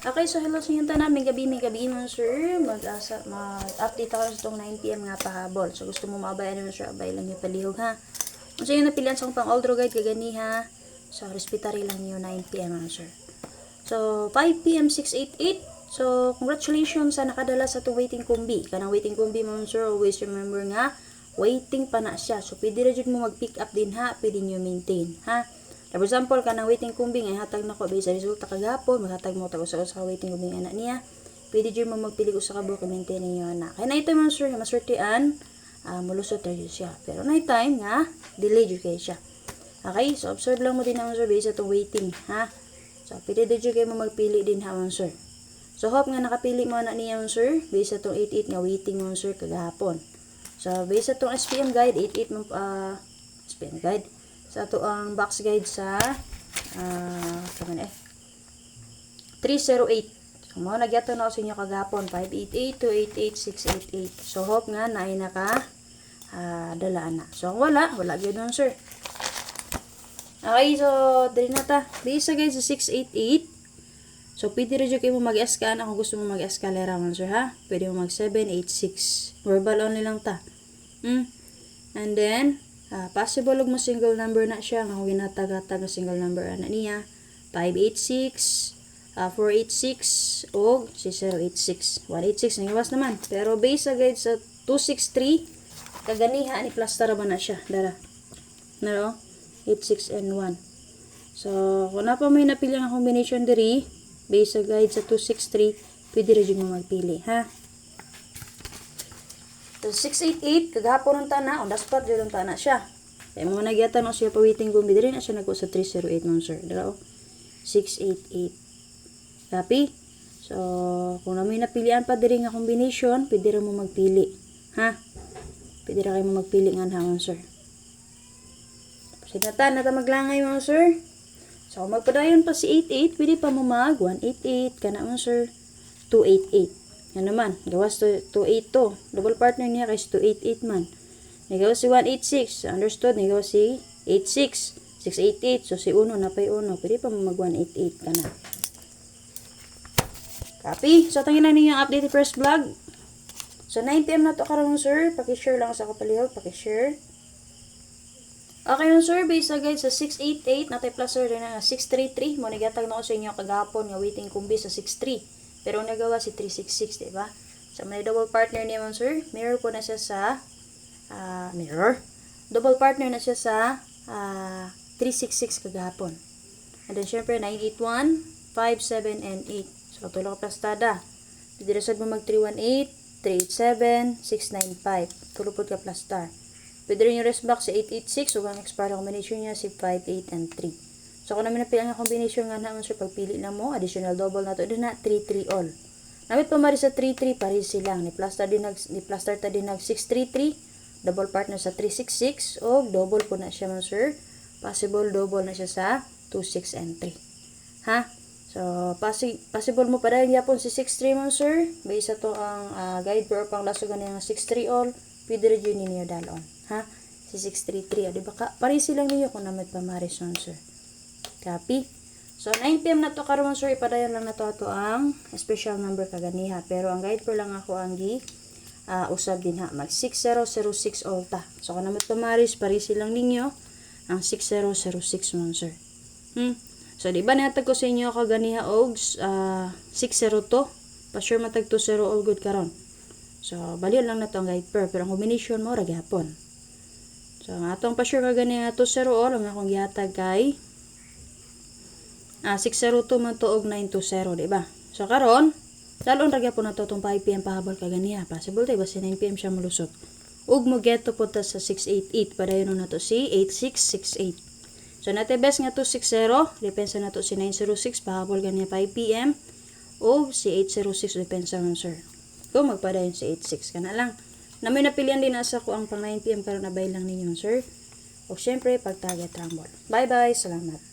Okay, so hello sa inyo tanan. May gabi mo, sir. Mag-update ako sa itong 9 PM nga pahabol. So, gusto mo maabayan mo, sir. Abay lang yung palihog, ha? Kung sa'yo napilihan sa pang Aldro Guide, kagani, ha? So, respetary lang yung 9 PM, sir. So, 5 PM 688. So, congratulations sa nakadala sa itong waiting kumbi. Kanang waiting kumbi mo, sir. Always remember nga, waiting pa na siya. So, pwede rin mo mag-pick up din, ha? Pwede nyo maintain, ha? For example, kanang waiting kumbing ay hatag na ko sa resulta kagapon, maghatag mo tag usa sa waiting kumbing anak niya. Pwede jud mo magpili usa ka buok maintain ninyo anak. Kay night time sir, masurtian, mulusot ra jud siya. Pero night time nga delay jud kay siya. Okay, so observe lang mo din naman sir based sa itong waiting, ha? So pwede jud kay mo magpili din ha sir. So hope nga nakapili mo anak niya sir based sa itong 88 nga waiting mo sir kagahapon. So based sa itong SPM guide 88 mo SPM guide sa ato ang box guide sa 308. So mo nagyato na ako sa inyo kagapon 588-288-688. So hope nga na ay naka dala na. So wala gyud nun sir. Okay, so dili na ta. Bisa guys sa 688. So pwede rin kayo mo mag-scan kung gusto mo mag-escalera man sir ha. Pwede mo mag 786. Verbal only lang ta. And then possible og mo single number na siya nga ginatag-hatag nga single number ana niya 586 486 og si 086 186 nangiwas naman pero base sa guide sa 263 kaganiha ni plaster ba na siya dara naro 86 and 1 so kung na pa may napili nga combination diri base sa guide sa 263 pwede rin mo magpili ha. So, 688, kagahapon ng tana, on the spot, dito ng tana siya. Kaya mga nagyatan o siya pawiting gumbi, dito na siya nagko sa 308 mga sir. Dito, 688. Copy? So, kung na may napilian pa dito nga combination, pwede rin mo magpili. Ha? Pwede rin kayo mo magpili nga mga sir. Sinatan, nata maglangay mga sir. So, kung magpadayon pa si 88, pwede pa mo mag 188, kana mga sir, 288. Yan naman, gawas to 282. Double partner niya kasi 288 man. Nagawas si 186. Understood? Nagawas si 86. 688. So, si 1 na pa'y 1. Pwede pa mag 188 ka na. Copy? So, tangin na ninyo yung updated first vlog. So, 9 PM na to karon sir. Pakishare lang sa kapalihog. Pakishare. Okay yun sir. Based sa guide sa 688. Natay plus sir rin na 633. Manigatag na ko sa inyo kagapon nga waiting kumbi sa 63. Pero nagawa si 366, diba? So, may double partner niya man, sir. Mirror po na siya sa, mirror. Double partner na siya sa 366 kagahapon. And then, syempre, 981, 57, and 8. So, tulong ka plastada. Didirasad mo mag 318, 387, 695. Tulong po ka plastar. Pwede rin yung rest box sa 886. So, ang expire combination niya si 58 and 3. So, kung namin napili ang combination nga naman sir, pagpili na mo, additional double na to, din na 3-3 all. Namit pa mari sa 3-3, pares silang. Ni plaster ta din nag 6-3-3, double partner sa 3-6-6, o double po na siya man sir. Possible double na siya sa 2-6 and 3. Ha? So, possible mo pa dahil yapon si 6-3 man sir. Based sa to ang guide pero pang laso ganyan ang 6-3 all, pwede rin yun ninyo dalon. Ha? Si 6-3-3, o diba ka? Pares silang ninyo kung namit pa maris man sir. Copy. So, 9 PM na to karon sir, ipadayon lang na to ato ang special number kaganiha. Pero ang guide po lang ako ang usab din ha. Mag 6006 ulta. So, kung naman tumaris, parisi lang ninyo ang 6006 mo sir. So, di ba natag ko sa inyo kaganiha og 602? Pa-sure matag 20 all good karon. So, baliw lang na to ang guide per. Pero ang combination mo, ragyapon. So, ang atong pa-sure kaganiha 20 all, ang akong gihatag kay 602 man to og 920, di ba? So karon, dalon ra gyapon nato tong 5 PM pahabol kaganiha. Possible tay basta 9 PM siya malusot. Ug mo geto po ta sa 688 padayon na to si 8668. So nate best nga 260, depensa na to si 906 pahabol ganiha 5 PM o si 806 depensa man sir. Kung magpadayon si 86 kana lang. Na may napilian din asa ko ang pang 9 PM karon abay lang ninyo sir. O syempre pag target rumble. Bye bye, salamat.